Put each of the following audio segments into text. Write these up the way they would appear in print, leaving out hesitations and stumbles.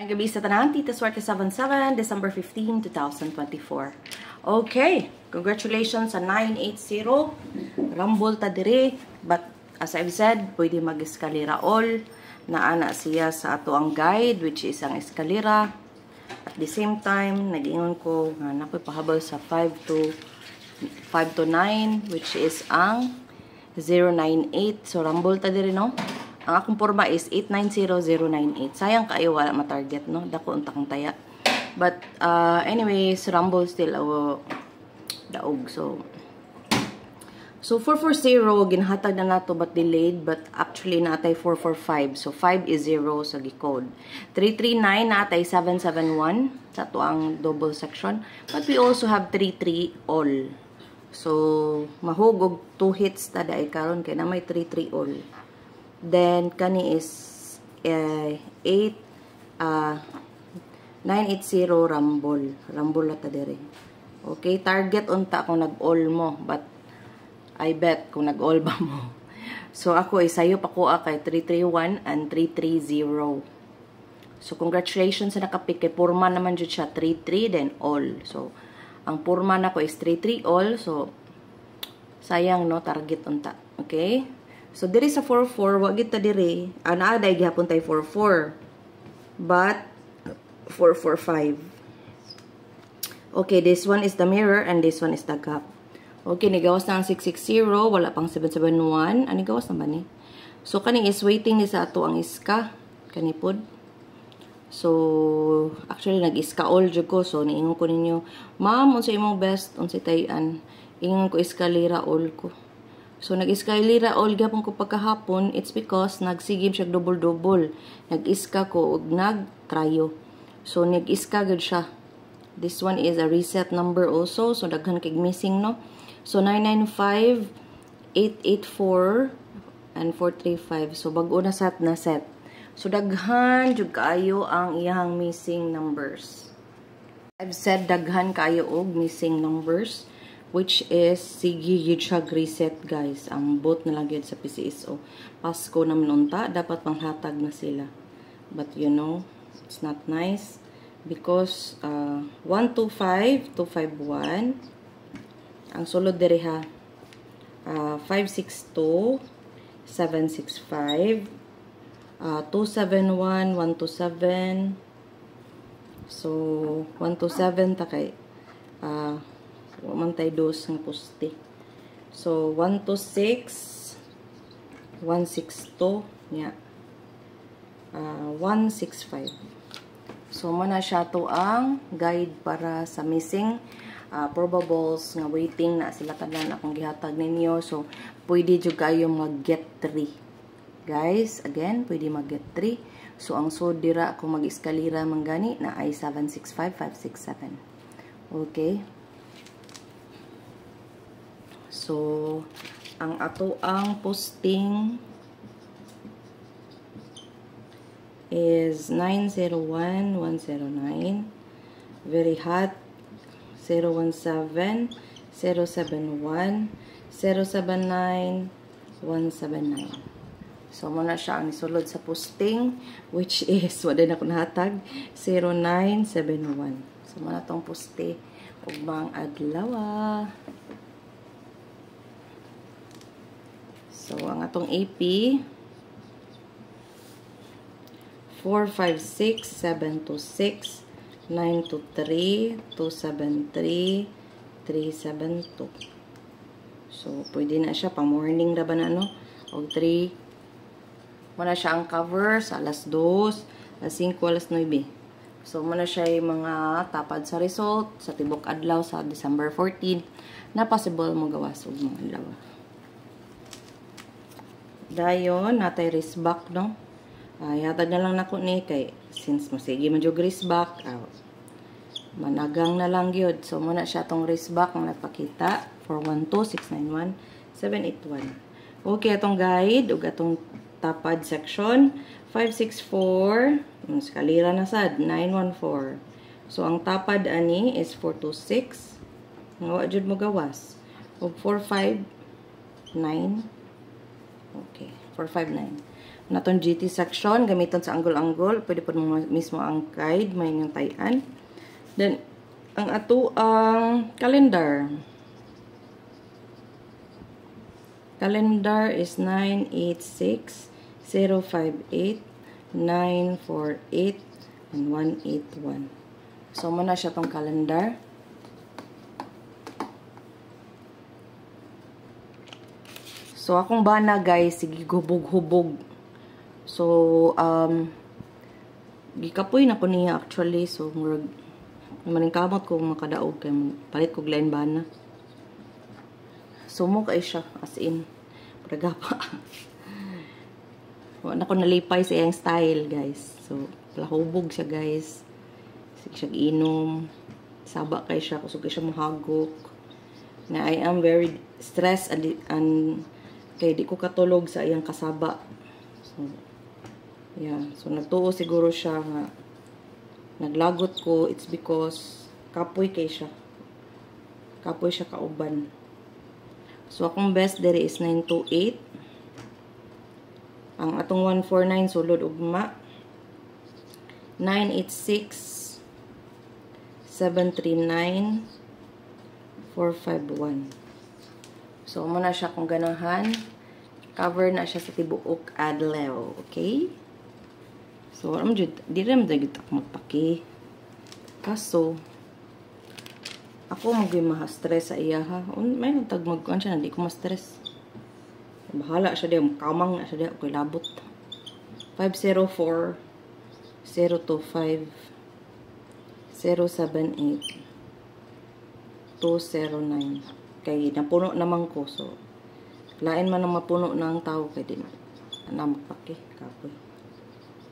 Gabi sa tanan, Tita Swerte 77, December 15, 2024. Okay, congratulations sa 980. Rumble ta dire, but as I've said, pwede mag-eskalera all. Naana siya sa ato ang guide, which is ang eskalera. At the same time, nag-ingon ko nga nakoy pahabol sa 5 to 9, which is ang 098. So, rumble ta dire, no? Ang akong forma is 890098. Sayang kayo wala ma-target, no? Dako unta kang taya. But anyways, rumble still daog. So 440 ginhatag na nato but delayed, but actually natay 445. So 5 is 0 sa gi-code. 339 natay 771 sa to ang double section. But we also have 33 all. So mahugog 2 hits ta dai karon kay na may 33 all. Then, kani is 980 rumble. Rumble na ta dire. Okay, target unta kung nag-all mo. But, I bet kung nag-all ba mo. So, ako ay sayo pa ko kay 331 and 330. So, congratulations sa nakapik. Kay purma naman dyan siya 33 then all. So, ang purma na ko is 33 all. So, sayang no, target unta. Okay? So, diri sa 44, wag kita diri. Naaday gihapon tayo 44. But, 445. Okay, this one is the mirror and this one is the gap. Okay, nigawas na ang 660. Wala pang 771. Ano gawas na ba ni? So, kani is waiting ni sa ato ang iska. Kanipod. So, actually, nag-iska all dyan ko. So, niingon ko ninyo, ma'am, unsa imong best, unsa tayan. Ingon ko iskalira all ko. So, nag-eskalera all gapon ko pagkahapon, it's because nagsigim siya double-double. Nag-iska ko og nag-tryo. So, nag-iska gud siya. This one is a reset number also. So, daghan kay missing, no? So, 995, 884, and 435. So, bago na set na set. So, daghan jud kaayo ang iyang missing numbers. I've said daghan kaayo og missing numbers. Which is, sige yun siya reset guys. Ang bot na lang yun sa PCSO. Pasko naman unta, dapat panghatag na sila. But you know, it's not nice. Because, 125, 251. Ang sulod diri ha. 562, 765. 271, 127. So, 127 ta kay, mantay dos ng poste. So, 126, 162, yeah. 165. So, muna siya to ang guide para sa missing probables nga waiting na sila tanan akong gihatag ninyo. So, pwede jud kayo mag-get 3. Guys, again, pwede mag-get 3. So, ang sodira kung mag-eskalera manggani na ay 765, 567. Okay. So, ang ato ang posting is 901, 109. Very hot. 017, 071, 079, 179. So, muna siya ang isulod sa posting, which is, wala na ko nahatag, 0971. So, muna tong poste, ugmang adlaw. So, ang atong AP, 456, 726, 923, 273, 372. So, pwede na siya, pa-morning na ba na, no? O 3. Muna siya ang cover sa alas 2, alas 5, alas 9. So, muna siya yung mga tapad sa result, sa tibok adlaw sa December 14, na possible mo gawas og mga adlaw. Dayon, natay wrist back, no? Yatag na lang nako ni kay since masigi man jud wrist back, managang na lang gyud. So, muna siya tong wrist back nga nagpakita. 412, 691, 781. Okay, atong guide, ug atong tapad section. 564, eskalera na sad, 914. So, ang tapad ani is 426. Nga jud mo gawas. Ug 459. Okay, 459. natong GT section gamiton sa angle-angle, pwede po mismo ang guide may yung tayan. Then ang ato ang calendar. Calendar is 986-058-948 and 181. So muna siya tong calendar. So akong bana guys, sige hubog-hubog. So gikapoy na ko niya actually, so murag maning kamot ko makadaog kay palit ko lain bana. So mo kay siya as in pragapa. Wala ko nalipay sa iyang style guys. So lahubog siya guys. Sige siya inom. Saba kay siya kusog kay siya mohagok. Na I am very stressed and kay di ko katulog sa iyang kasaba. So yeah, so nagtuo siguro siya nga naglagot ko. It's because kapoy kay siya. Kapoy siya kauban. So akong best dere is 928. Ang atong 149 sulod ugma 986 739 451. So muna siya kung ganahan. Cover na siya sa tibuok adlaw, okay? So alam jud di ram dagit ako magpaki. Kaso ako magma-stress sa iya ha. May nagtag magkuan siya hindi ko ma-stress. Bahala siya diya, kamang na siya diya, okay, labot. 504 025 078 209. Kay napuno naman ko, so lain man ang mapuno ng tao kay di na magpaki kapoy.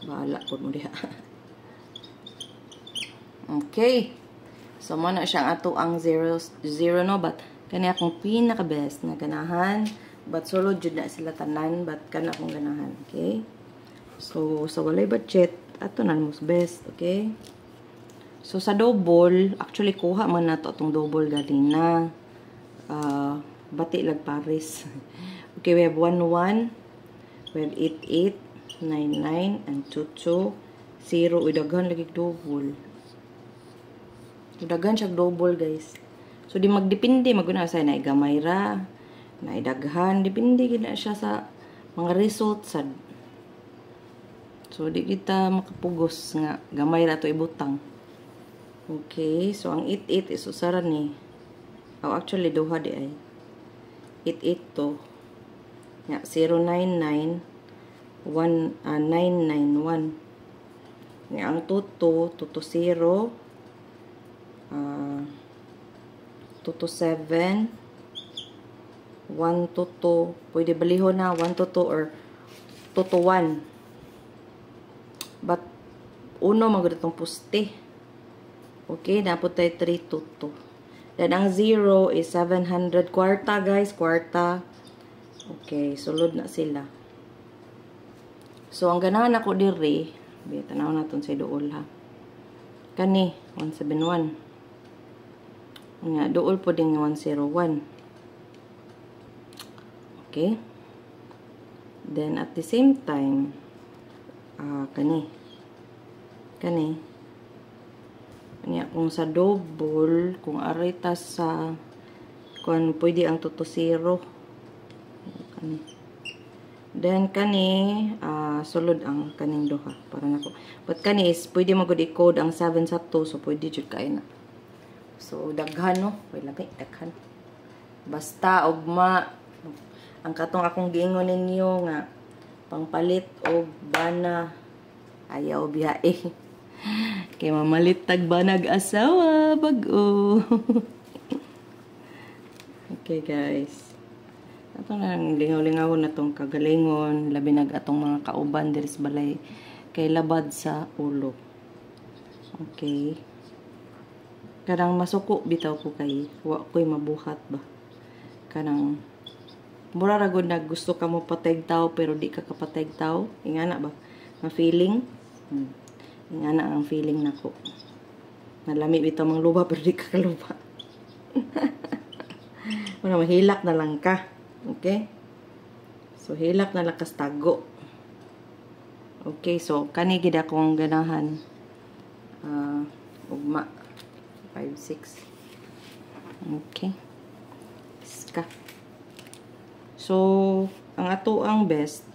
Bahala po mo diha. Okay. So mo na siyang ato ang 0 no, but kani akong pinaka best na ganahan. But sulod jud na sila tanan, but kana akong ganahan, okay? So sa walay budget, ato na most best, okay? So sa double, actually kuha man nato atong double galing na bati lag Paris. Okay, we have 11, we have 88, 99 and 22, 0 udaghan lagi double. Udaghan siya double, guys. So di magdepende maguna sa na gamay ra. Naidaghan, depende gina siya sa mga results sad. So di kita makapugos nga gamay ra to ibutang. Okay, so ang 88 is usaran ni. Oh, actually duha di ay. 88 to. Ya 099 991. Nga ang tuto 0 227 1 to 2, pwede balihon na 1 to 2 or 2 to 1. But uno magud itong puste. Okay, napot tayo 3 to 2. Then ang 0 is 700 kwarta, guys, kwarta. Okay, sulod na sila. So ang ganahan ako diri, tanaw naton sa duol ha. Kani 171. Nga duol po din 101. Okay. Then at the same time kani kung sa double, kung arita sa kung pwede ang tuto 0 kani. Then kani sulod ang kaning duha para nako. But kani is pwede magud i-code ang 7 sa 2, so pwede jud kay na. So daghan no, wala kay daghan. Basta ugma ang katong akong giingon ninyo nga pangpalit og bana ayaw biyae. Kay mamalit tag banag asawa bag-o. Okay guys. Ato na lingaw-lingaw na tong kagalingon, labi nag atong mga kauban diri sa balay kay labad sa ulo. Okay. Kanang masuko bitaw ko kay wa ko'y mabuhat ba. Kanang mura ra gud nag gusto ka mo pateg tao pero di ka kapateg tao. Ingana ba? Ma-feeling? Ingana ang feeling nako. Nalami bitaw mang luba pero di ka kaluba. Wala mahilak na lang ka. Okay? So hilak na lang kas tago. Okay, so kani gid akong ganahan. Ugma 5 6. Okay. Ska. So, ang ato ang best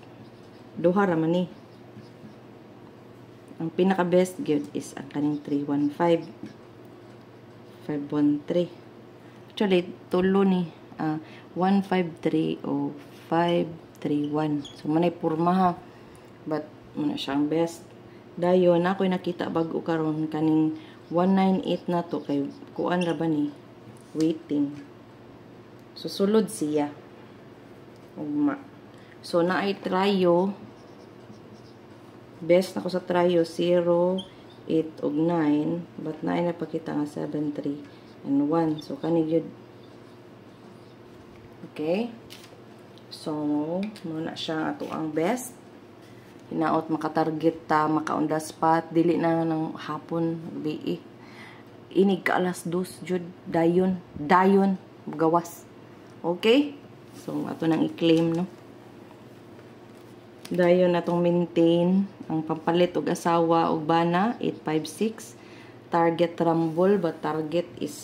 duha ra man ni. Ang pinaka best gyud is ang kaning 315 513. Actually tulo ni 153 o 531. So manay porma ha. But muna siyang best. Dayon ako'y nakita bago karon kaning 198 na to kay kuan ra ba ni waiting. So sulod siya. Ugma. So naay tryo. Best na ko sa tryo 0, 8 ug 9, but naay napakita nga 7, 3 and 1. So kani gyud. Okay? So muna siya ato ang best. Hinaot makatarget ta, maka-on-the spot, dili na ng hapon, bi. Inig ka alas 2, jud, dayon, gawas. Okay? So, ato nang i-claim, no? Dayon na itong maintain, ang pampalit og asawa og bana, 856. Target rumble, but target is,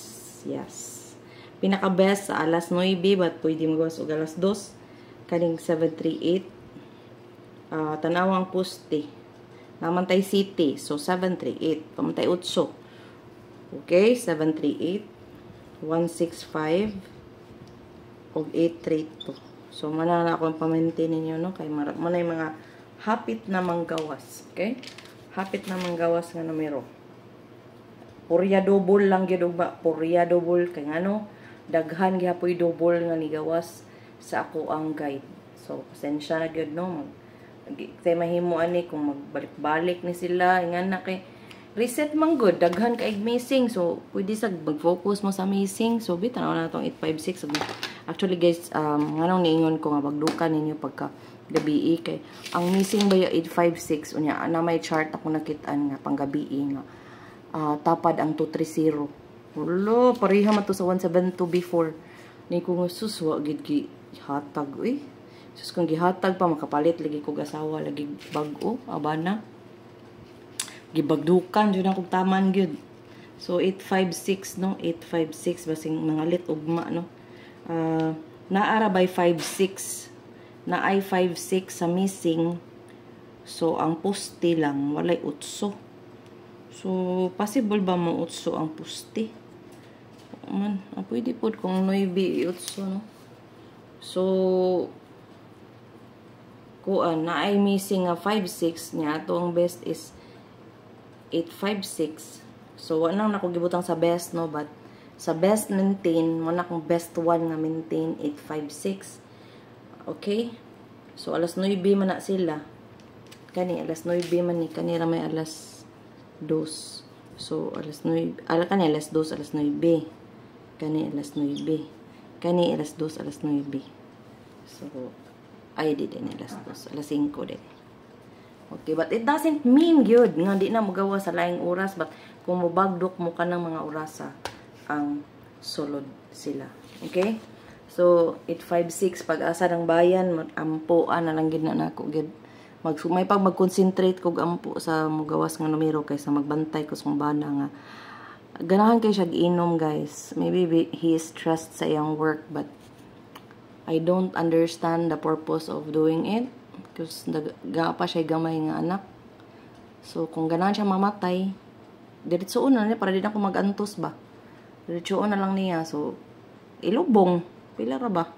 yes. Pinaka-best sa alas 9, but pwede magawas og alas 2. Kaning 738. Tanawang poste. Namantay city. So, 738. Pamantay 8. Okay, 738. 165. O 832. So, manana ako ang pamaintain ninyo, no? Kay manay mga hapit na manggawas. Okay? Hapit na manggawas nga numero. Purya double lang gyud ba? Purya double. Kay ano? Daghan gihapoy double nga nigawas sa ako ang guide. So, pasensya na gyud, no? Tay mahimo ani kung magbalik-balik ni sila nga na kay reset man good daghan kay missing, so pwede sa mag-focus mo sa missing. So bitaw na tong 856. Actually guys, nganong niingon ko nga bagdukan ninyo pagka gabi kay ang missing ba yung 856 unya na may chart ako nakitaan nga panggabi nga tapad ang 230. Ulo pareha man to sa 172 before ni ko suswa gid gi hatag sus kung gihatag pa makapalit lagi kog asawa lagi bag-o abana gibagdukan jud akong taman gyud. So 856 no, 856 basing mga lit ugma no. Naara by 56 na ay 56 sa missing. So ang poste lang walay utso. So possible ba mo utso ang poste man? Pwede pod kung 9 utso no. So kuan na ay missing nga 56 niya to ang best is 856. So wala nako gibutang sa best no, but sa best maintain mo na kung best one nga maintain 856. Okay? So alas 9 man na sila. Kani alas 9 man ni kanira may alas 2. So alas 9 kani alas 2 alas 9. Kani alas 9. Kani alas 2 alas 9. So ay di din alas 2 alas 5 din. Okay, but it doesn't mean good nga di na magawa sa laing oras, but kung mobagdok mo ka ng mga orasa ang sulod sila. Okay? So 856 pag-asa ng bayan ampuan na lang gid na nako gid. May pag mag-concentrate kog ampo sa mugawas nga numero kaysa magbantay ko sa bana nga ganahan kay siya giinom guys. Maybe he is stressed sa iyang work, but I don't understand the purpose of doing it. Because pa siya gamay nga anak. So, kung ganahan siya mamatay, diretsoon na niya, para din ako mag-antos ba. Diretsoon na lang niya. So, ilubong. Pila ra ba?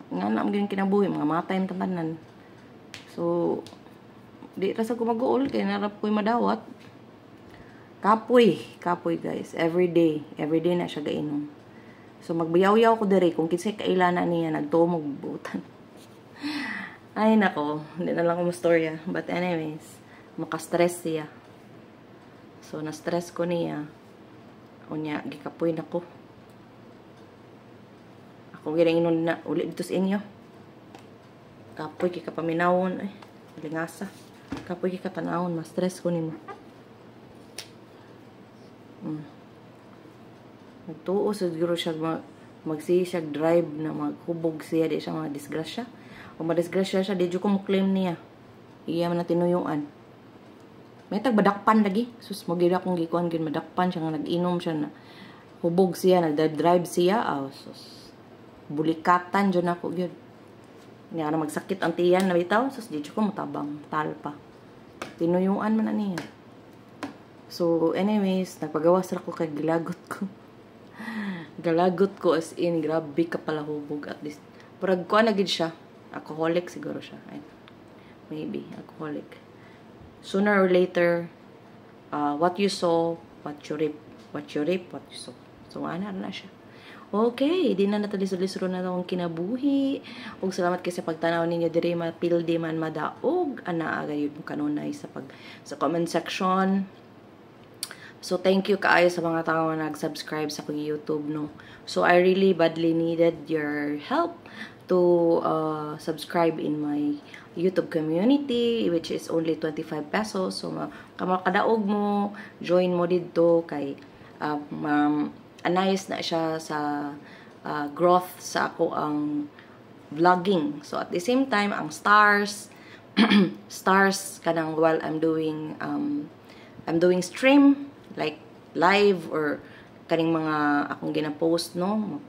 Nga na magiging kinabuhi, mga matay ang tabanan. So, di rasa ko mag-uol, kaya narap ko'y madawat. Kapoy guys. Every day na siya gainom. So, magbayaw-yaw ko diri, kung kinsay kailanan niya, nagtumog butan. Ay, nako. Hindi na lang umustorya. But anyways, makastress siya. So, na-stress ko niya. Unya, gikapoy na ko. Ako ginainon na ulit dito sa inyo. Kapoy, kikapaminawon. Ay, lingasa. Kapoy, kikapanawon. Ma-stress ko nimo. Nagtuo, siguro siya magsiya siya drive na maghubog siya. Di siya mga disgrasya. Kung madisgrasya siya, di ko mo claim niya. Iya man na tinuyuan. May tagbadakpan lagi. Sus, mo gid akong gikuan gid madakpan siya nga nag-inom siya na. Hubog siya, nagdrive siya. Sus. Bulikatan dyan ako gyud. Niya na magsakit ang tiyan na bitaw. Sus, di ko matabang. Talpa. Tinuyuan man na niya. So, anyways, nagpagawas ako kay gilagot ko. Galagot ko as in, grabe ka pala hubog at least. Parag ko na gid siya. Alcoholic siguro siya. Maybe, alcoholic. Sooner or later, what you sow, what you reap. What you reap, what you sow. So, ana na siya. Okay, di na natalisod-lisod na akong kinabuhi. Ug salamat kay sa pagtanaw ninyo diri mapildi man madaog ana agayud kanunay sa comment section. So thank you kaayo sa mga tao na nag-subscribe sa akong YouTube no. So I really badly needed your help to subscribe in my YouTube community, which is only 25 pesos. So kamakadaog mo, join mo dito kay anayos na siya sa growth sa ako ang vlogging. So at the same time, ang stars kanang while I'm doing stream like live or kaning mga akong gina-post no,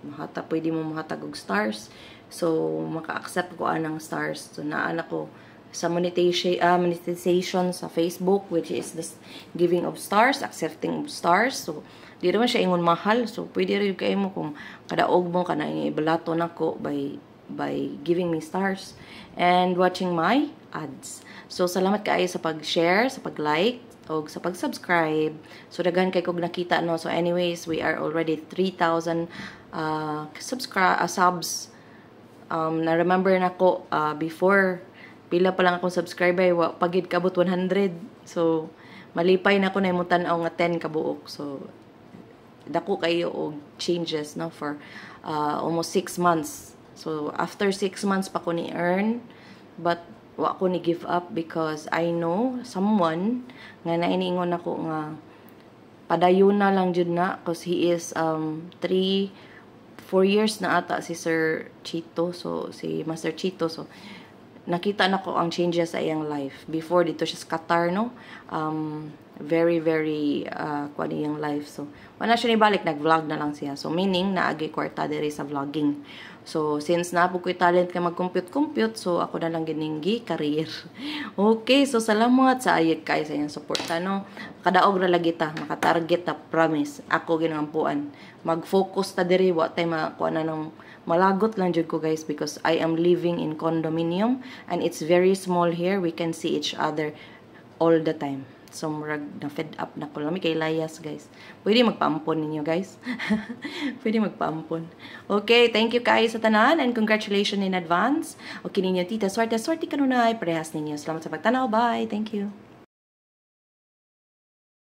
pwede mo mahatag og stars. So maka-accept ko anang stars. So naan ako sa monetization sa Facebook, which is the giving of stars, accepting of stars. So di naman siya ingon mahal. So pwede rin kayo mo kung kadaog mo kana ibalato nako by giving me stars and watching my ads. So salamat kaayo sa pag-share, sa pag-like o sa pag-subscribe. So daghan kay kog nakita no. So anyways, we are already 3,000 subs. Na remember nako before pila pa lang akong subscriber, pagid kabot 100. So malipay na ko na imutan nga 10 kabuok. So dako kayo og changes no for almost 6 months. So after 6 months pa ko ni earn, but wa ko ni give up because I know someone nga nainiingon ako nga padayon na lang jud na because he is 4 years na ata si Sir Chito, so si Master Chito. So nakita na ko ang changes sa iyang life. Before dito siya sa Qatar no. Very kuan iyang life. So wala siya ni balik, nag-vlog na lang siya. So meaning naagi kwarta diri sa vlogging. So since napo ko'y talent ka mag-compute, so ako na lang giningi career. Okay, so salamat sa ayat kay sa iyang suporta no. Kadaog ra lagi ta, maka-target ta, promise. Ako ginampuan. Mag-focus ta diri, wa tay makuha na ng malagot lang jud ko guys because I am living in condominium and it's very small here. We can see each other all the time. So murag na fed up na ko lami kay layas guys. Pwede magpaampon ninyo guys. Pwede magpaampon. Okay, thank you guys sa tanan and congratulations in advance. Okay ninyo tita, swerte kanunay parehas ninyo. Salamat sa pagtanaw. Bye. Thank you.